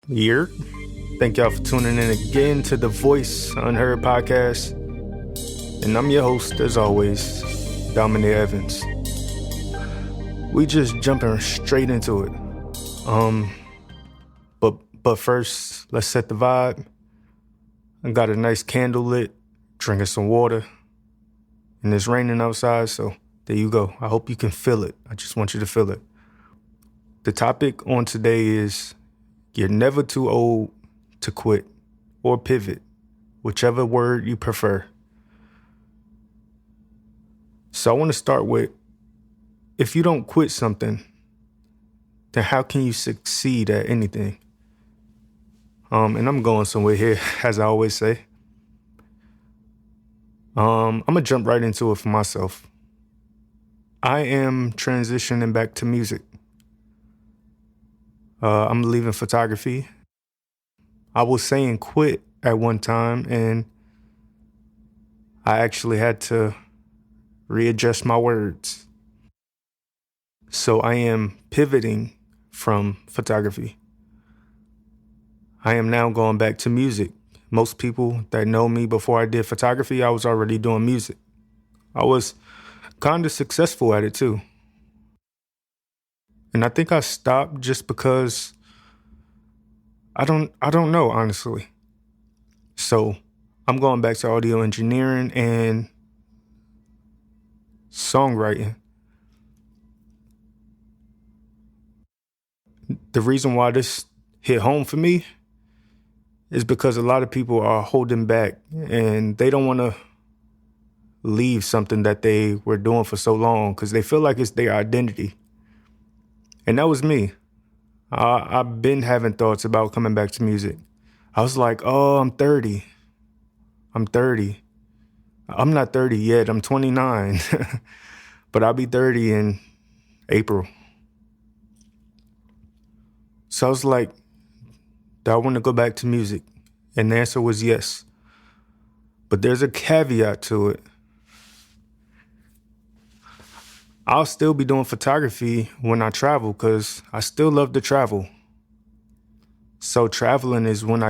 year. Thank y'all for tuning in again to the Voice Unheard Podcast. And I'm your host, as always, Dominic Evans. We just jumping straight into it. But first, let's set the vibe. I got a nice candle lit, drinking some water, and it's raining outside, so there you go. I hope you can feel it. I just want you to feel it. The topic on today is you're never too old to quit or pivot, whichever word you prefer. So I want to start with, if you don't quit something, then how can you succeed at anything? And I'm going somewhere here, as I always say. I'm going to jump right into it for myself. I am transitioning back to music. I'm leaving photography. I was saying quit at one time, and I actually had to readjust my words. So I am pivoting from photography. I am now going back to music. Most people that know me before I did photography, I was already doing music. I was kind of successful at it too. And I think I stopped just because I don't know, honestly. So I'm going back to audio engineering and songwriting. The reason why this hit home for me is because a lot of people are holding back and they don't want to leave something that they were doing for so long because they feel like it's their identity. And that was me. I've been having thoughts about coming back to music. I was like, I'm 30. I'm not 30 yet. I'm 29. But I'll be 30 in April. So I was like, do I want to go back to music? And the answer was yes. But there's a caveat to it. I'll still be doing photography when I travel because I still love to travel. So traveling is when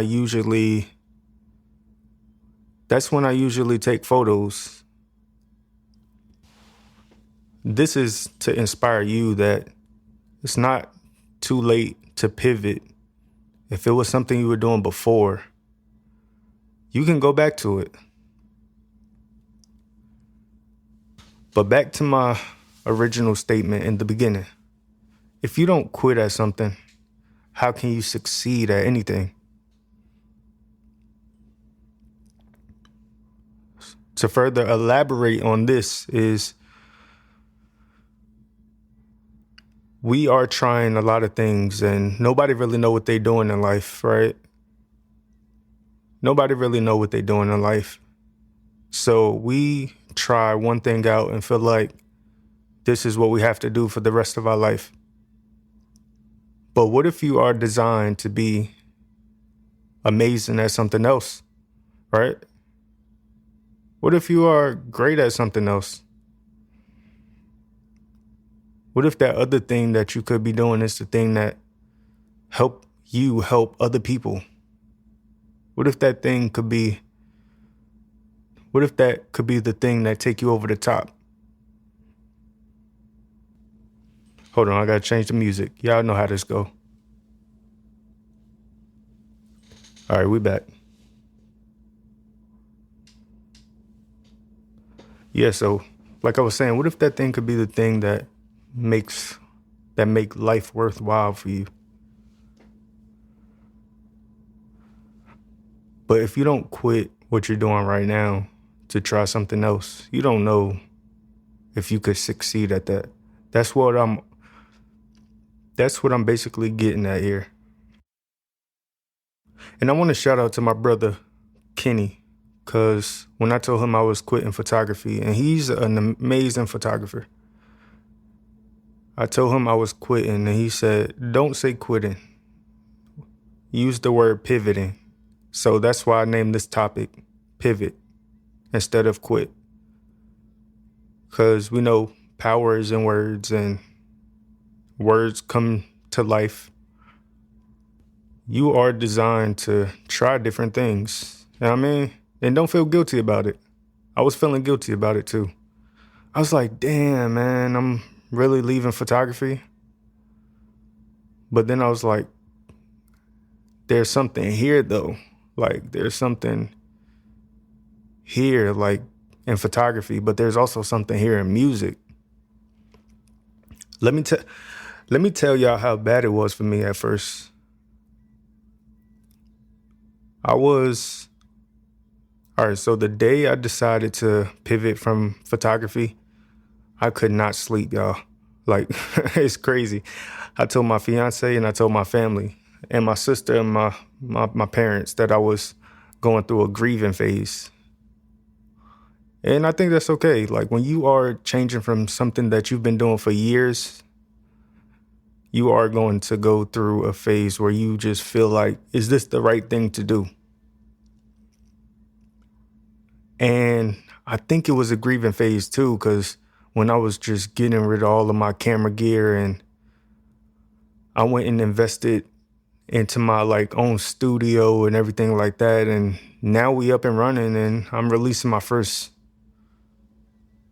that's when I usually take photos. This is to inspire you that it's not too late to pivot. If it was something you were doing before, you can go back to it. But back to my original statement in the beginning. If you don't quit at something, how can you succeed at anything? To further elaborate on this is we are trying a lot of things and nobody really know what they're doing in life, right? Nobody really know what they're doing in life. So we try one thing out and feel like this is what we have to do for the rest of our life. But what if you are designed to be amazing at something else, right? What if you are great at something else? What if that other thing that you could be doing is the thing that help you help other people? What if that could be the thing that take you over the top? Hold on, I gotta change the music. Y'all know how this go. All right, we back. Yeah, so like I was saying, what if that thing could be the thing that make life worthwhile for you? But if you don't quit what you're doing right now to try something else, you don't know if you could succeed at that. That's what I'm basically getting at here. And I want to shout out to my brother, Kenny, because when I told him I was quitting photography, and he's an amazing photographer, I told him I was quitting, and he said, don't say quitting. Use the word pivoting. So that's why I named this topic Pivot instead of quit. Because we know power is in words and words come to life. You are designed to try different things. You know what I mean? And don't feel guilty about it. I was feeling guilty about it too. I was like, damn, man, I'm really leaving photography. But then I was like, there's something here though. Like, there's something here, like in photography, but there's also something here in music. Let me tell y'all how bad it was for me at first. All right, so the day I decided to pivot from photography, I could not sleep, y'all. Like, it's crazy. I told my fiance and I told my family and my sister and my parents that I was going through a grieving phase. And I think that's okay. Like, when you are changing from something that you've been doing for years, you are going to go through a phase where you just feel like, is this the right thing to do? And I think it was a grieving phase too, because when I was just getting rid of all of my camera gear and I went and invested into my like own studio and everything like that. And now we up and running and I'm releasing my first,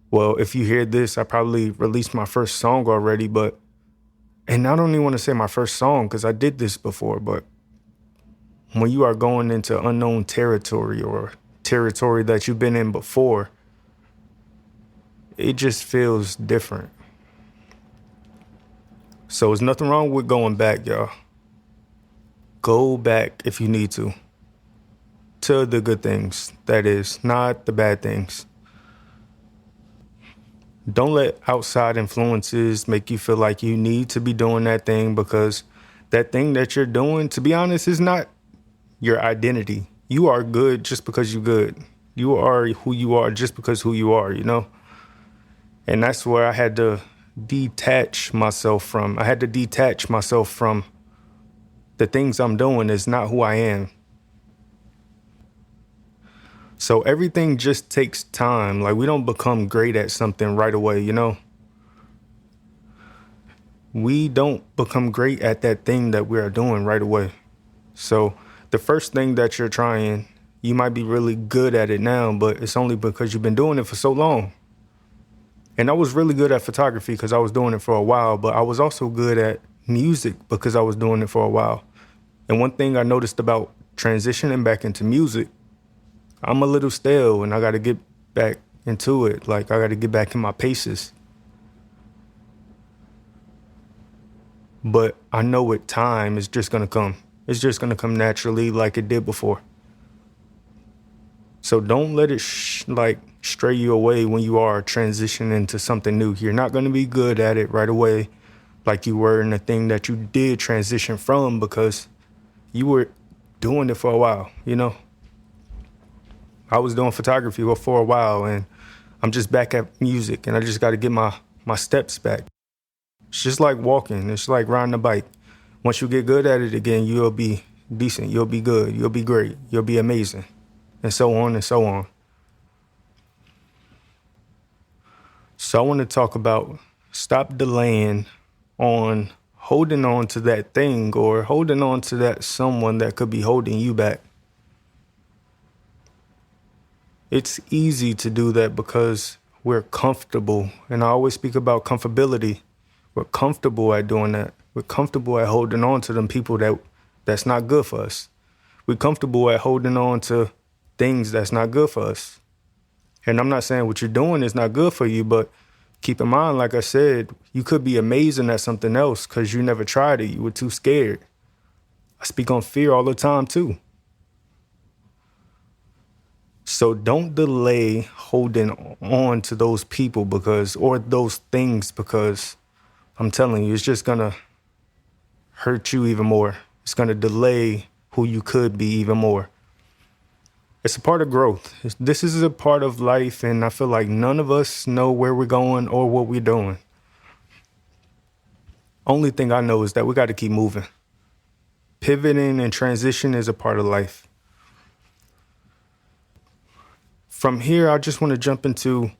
well, if you hear this, I probably released my first song already, and I don't even want to say my first song because I did this before, but when you are going into unknown territory or territory that you've been in before, it just feels different. So there's nothing wrong with going back, y'all. Go back if you need to the good things, that is, not the bad things. Don't let outside influences make you feel like you need to be doing that thing, because that thing that you're doing, to be honest, is not your identity. You are good just because you're good. You are who you are just because who you are, you know? And that's where I had to detach myself from. I had to detach myself from the things I'm doing is not who I am. So everything just takes time. Like, we don't become great at something right away, you know? We don't become great at that thing that we are doing right away. So the first thing that you're trying, you might be really good at it now, but it's only because you've been doing it for so long. And I was really good at photography because I was doing it for a while, but I was also good at music because I was doing it for a while. And one thing I noticed about transitioning back into music, I'm a little stale and I got to get back into it. Like, I got to get back in my paces. But I know with time, it's just going to come. It's just going to come naturally like it did before. So don't let it stray you away when you are transitioning to something new. You're not going to be good at it right away like you were in the thing that you did transition from, because you were doing it for a while, you know? I was doing photography for a while and I'm just back at music and I just got to get my steps back. It's just like walking. It's like riding a bike. Once you get good at it again, you'll be decent. You'll be good. You'll be great. You'll be amazing. And so on and so on. So I want to talk about stop delaying on holding on to that thing or holding on to that someone that could be holding you back. It's easy to do that because we're comfortable. And I always speak about comfortability. We're comfortable at doing that. We're comfortable at holding on to them people that's not good for us. We're comfortable at holding on to things that's not good for us. And I'm not saying what you're doing is not good for you, but keep in mind, like I said, you could be amazing at something else because you never tried it. You were too scared. I speak on fear all the time too. So don't delay holding on to those people or those things, because I'm telling you, it's just going to hurt you even more. It's going to delay who you could be even more. It's a part of growth. This is a part of life, and I feel like none of us know where we're going or what we're doing. Only thing I know is that we got to keep moving. Pivoting and transition is a part of life. From here, I just want to jump into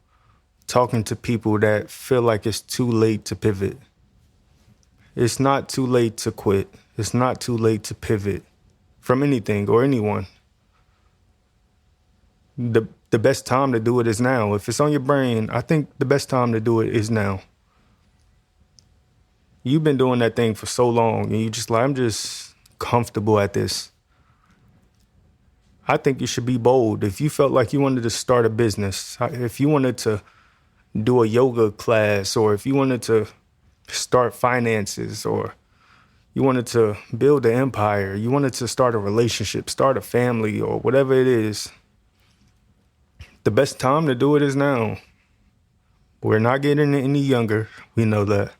talking to people that feel like it's too late to pivot. It's not too late to quit. It's not too late to pivot from anything or anyone. The best time to do it is now. If it's on your brain, I think the best time to do it is now. You've been doing that thing for so long and you just like, I'm just comfortable at this. I think you should be bold. If you felt like you wanted to start a business, if you wanted to do a yoga class, or if you wanted to start finances, or you wanted to build an empire, you wanted to start a relationship, start a family, or whatever it is, the best time to do it is now. We're not getting any younger. We know that.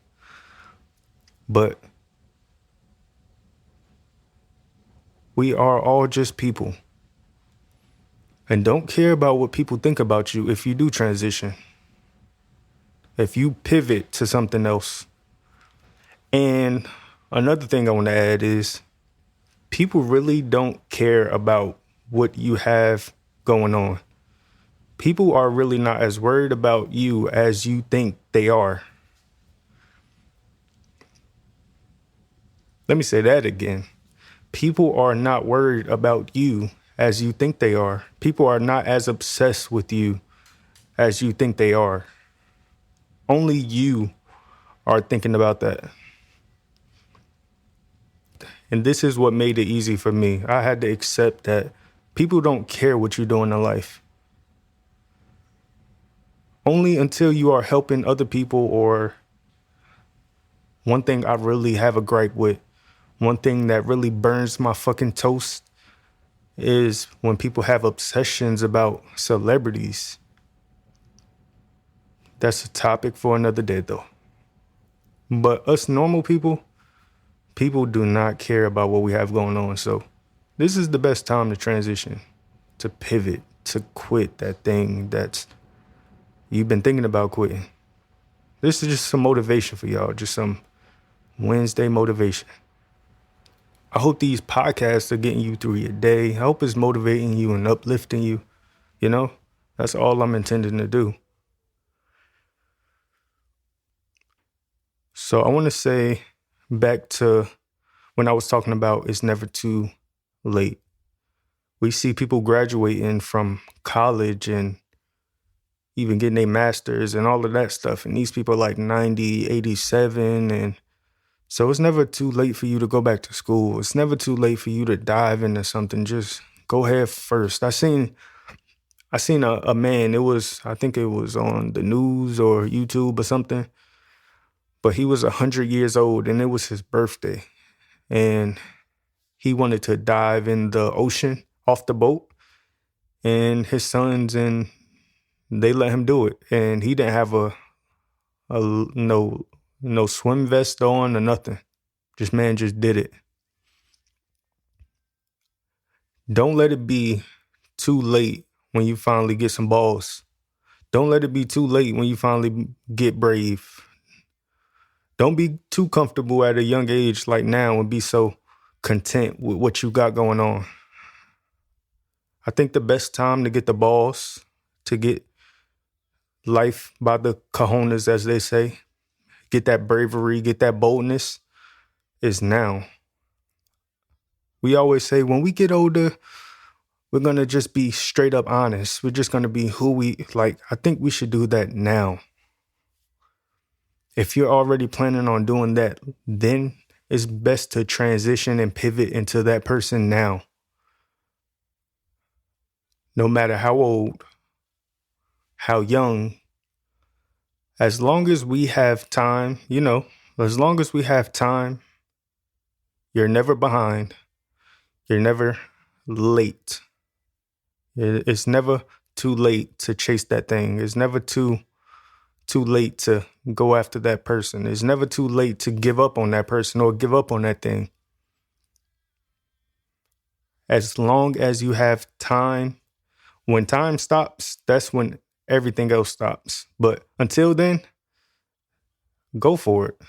But we are all just people. And don't care about what people think about you if you do transition. If you pivot to something else. And another thing I want to add is people really don't care about what you have going on. People are really not as worried about you as you think they are. Let me say that again. People are not worried about you as you think they are. People are not as obsessed with you as you think they are. Only you are thinking about that. And this is what made it easy for me. I had to accept that people don't care what you're doing in life. Only until you are helping other people, or one thing I really have a gripe with, one thing that really burns my fucking toast is when people have obsessions about celebrities. That's a topic for another day though. But us normal people do not care about what we have going on. So this is the best time to transition, to pivot, to quit that thing that's you've been thinking about quitting. This is just some motivation for y'all, just some Wednesday motivation. I hope these podcasts are getting you through your day. I hope it's motivating you and uplifting you. You know, that's all I'm intending to do. So I want to say back to when I was talking about it's never too late. We see people graduating from college and even getting their masters and all of that stuff. And these people are like 90, 87. And so it's never too late for you to go back to school. It's never too late for you to dive into something. Just go head first. I seen a man, I think it was on the news or YouTube or something, but he was 100 years old and it was his birthday. And he wanted to dive in the ocean off the boat, and his sons and they let him do it. And he didn't have a no swim vest on or nothing. Just man just did it. Don't let it be too late when you finally get some balls. Don't let it be too late when you finally get brave. Don't be too comfortable at a young age like now and be so content with what you got going on. I think the best time to get the balls, to get life by the cojones, as they say, get that bravery, get that boldness, is now. We always say when we get older, we're going to just be straight up honest. We're just going to be who we like. I think we should do that now. If you're already planning on doing that, then it's best to transition and pivot into that person now. No matter how old, how young, as long as we have time, as long as we have time, you're never behind. You're never late. It's never too late to chase that thing. It's never too late to go after that person. It's never too late to give up on that person or give up on that thing. As long as you have time, when time stops, that's when everything else stops. But until then, go for it.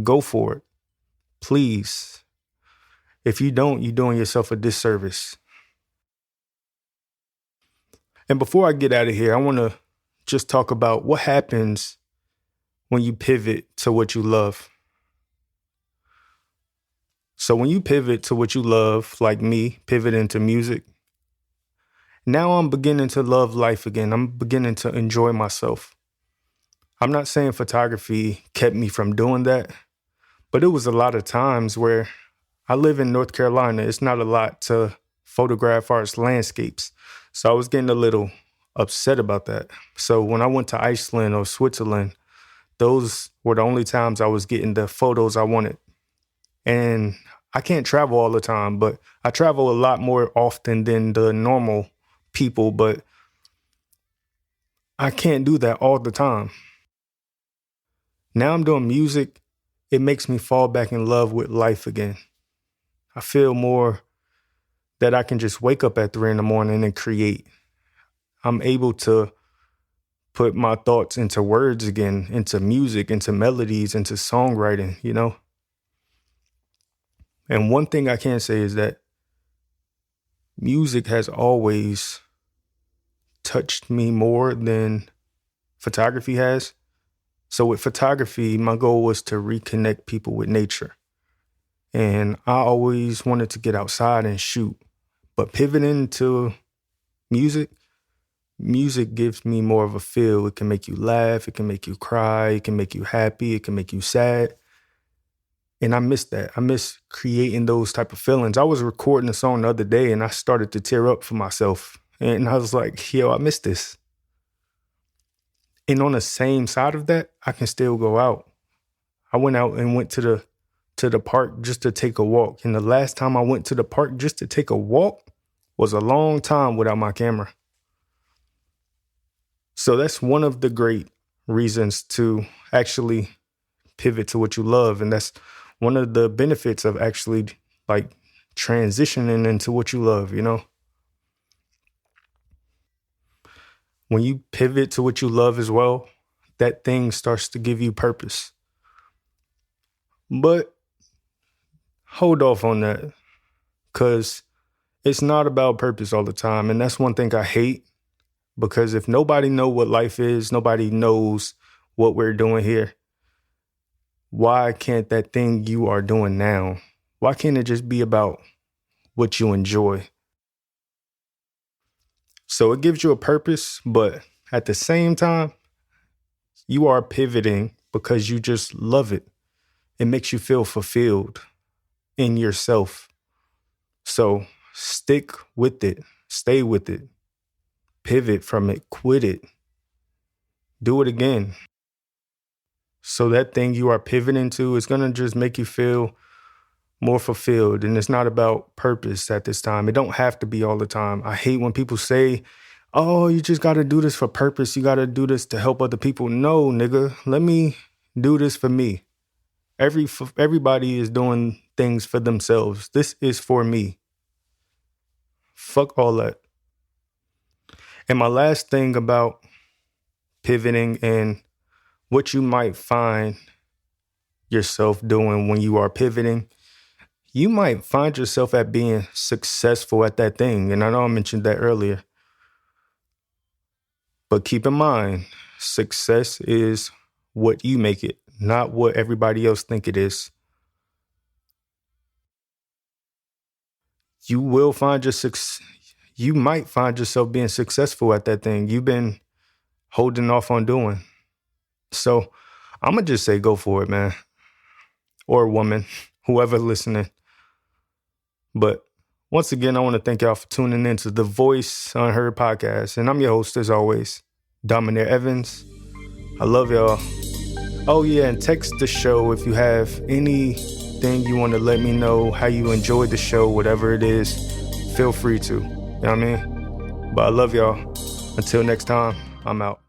Go for it. Please. If you don't, you're doing yourself a disservice. And before I get out of here, I want to just talk about what happens when you pivot to what you love. So when you pivot to what you love, like me, pivot into music, now I'm beginning to love life again. I'm beginning to enjoy myself. I'm not saying photography kept me from doing that, but it was a lot of times where I live in North Carolina. It's not a lot to photograph arts landscapes. So I was getting a little upset about that. So when I went to Iceland or Switzerland, those were the only times I was getting the photos I wanted. And I can't travel all the time, but I travel a lot more often than the normal people, but I can't do that all the time. Now I'm doing music. It makes me fall back in love with life again. I feel more that I can just wake up at 3 a.m. and create. I'm able to put my thoughts into words again, into music, into melodies, into songwriting, you know? And one thing I can say is that music has always touched me more than photography has. So with photography, my goal was to reconnect people with nature. And I always wanted to get outside and shoot. But pivoting to music gives me more of a feel. It can make you laugh, it can make you cry, it can make you happy, it can make you sad. And I miss that. I miss creating those type of feelings. I was recording a song the other day and I started to tear up for myself. And I was like, yo, I miss this. And on the same side of that, I can still go out. I went out and went to the park just to take a walk. And the last time I went to the park just to take a walk was a long time without my camera. So that's one of the great reasons to actually pivot to what you love. And that's one of the benefits of actually like transitioning into what you love, you know? When you pivot to what you love as well, that thing starts to give you purpose. But hold off on that, because it's not about purpose all the time. And that's one thing I hate, because if nobody knows what life is, nobody knows what we're doing here, why can't that thing you are doing now, why can't it just be about what you enjoy? So it gives you a purpose, but at the same time, you are pivoting because you just love it. It makes you feel fulfilled in yourself. So stick with it, stay with it, pivot from it, quit it, do it again. So that thing you are pivoting to is going to just make you feel more fulfilled. And it's not about purpose at this time. It don't have to be all the time. I hate when people say, oh, you just got to do this for purpose. You got to do this to help other people. No, nigga, let me do this for me. Everybody is doing things for themselves. This is for me. Fuck all that. And my last thing about pivoting and what you might find yourself doing when you are pivoting, you might find yourself at being successful at that thing. And I know I mentioned that earlier. But keep in mind, success is what you make it, not what everybody else think it is. You might find yourself being successful at that thing you've been holding off on doing. So I'm going to just say go for it, man. Or woman, whoever listening. But once again, I want to thank y'all for tuning in to the Voice Unheard Podcast. And I'm your host, as always, Dominic Evans. I love y'all. Oh, yeah, and text the show if you have anything you want to let me know, how you enjoyed the show, whatever it is. Feel free to. You know what I mean? But I love y'all. Until next time, I'm out.